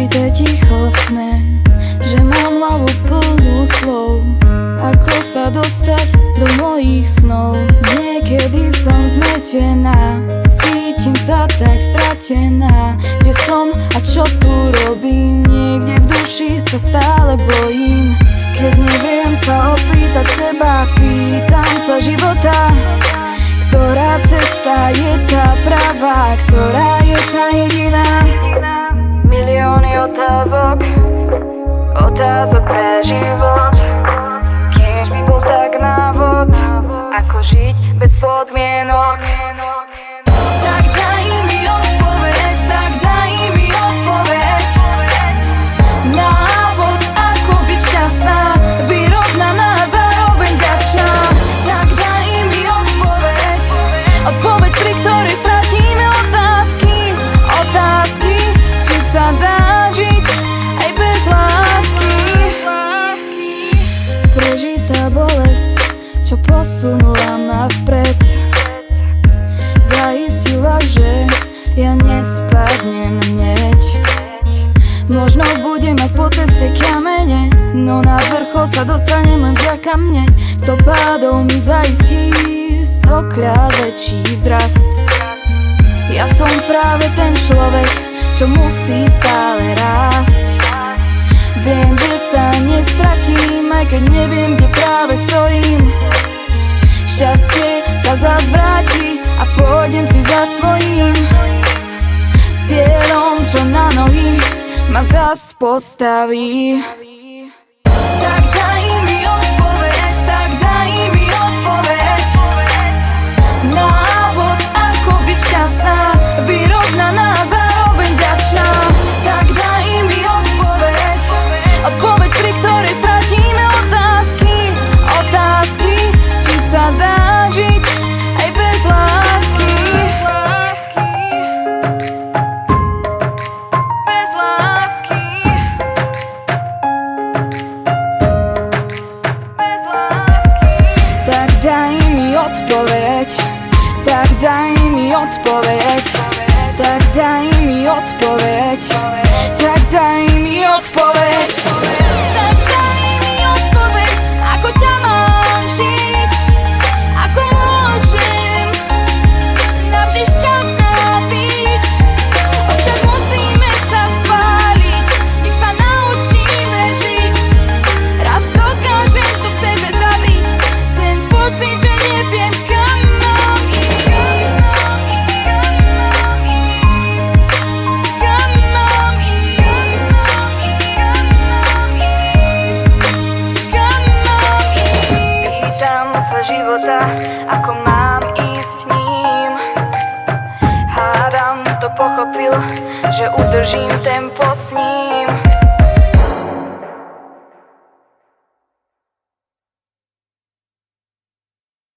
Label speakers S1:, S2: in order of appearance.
S1: skryté tichotné, že mám hlavu plnú slov. Ako sa dostať do mojich snov? Niekedy som zmetená, cítim sa tak stratená. Kde som a čo tu robím? Niekde v duši sa stále bojím. Keď neviem sa opýtať seba, pýtam sa života, ktorá cesta je tá pravá, ktorá je tá jediná. Milióny otázok pre život. Kiež by bol tak návod, ako žiť bez podmienok. Tak daj mi odpoveď, tak daj mi odpoveď. Návod, ako byť šťastná, vyrovnaná, zároveň vďačná. Tak daj mi odpoveď, odpoveď, pri ktorej stratíme otázky. Otázky, či sa dá žiť aj bez lásky. Prežitá bolesť, čo posunula ma vpred, zaistila, že ja nespadnem hneď. Možno budem mať po ceste kamene, no na vrchol sa dostanem len vďaka mne. 100 pádov mi zaistí 100-krát väčší vzrast. Ja som práve ten človek, čo musí stále rásť. Viem, že sa nestratím, aj keď neviem, kde práve stojím. Šťastie sa zas vráti a pôjdem si za svojím cieľom, čo na nohy ma zas postaví. Tak daj mi odpoveď, tak daj mi odpoveď. Návod, ako byť šťastná, vyrovnaná, zároveň vďačná. Tak daj mi odpoveď, odpoveď, pri ktorej stratíme otázky. Otázky, či sa dá žiť aj bez lásky. Bez lásky. Bez lásky. Tak daj mi odpoveď, tak daj mi odpoveď. Tak daj mi odpoveď, tak daj mi odpoveď. Tak daj mi odpoveď, ako ťa mám žiť, ako môžem navždy šťastná byť. Občas musíme sa spáliť, nech sa naučíme žiť. Raz dokážem to v sebe zabiť, ten pocit, že neviem, kam mám ísť. Kam mám ísť. Kam mám ísť. Pýtam sa života, ako mám ísť ním. Hádam to pochopil, že udržím tempo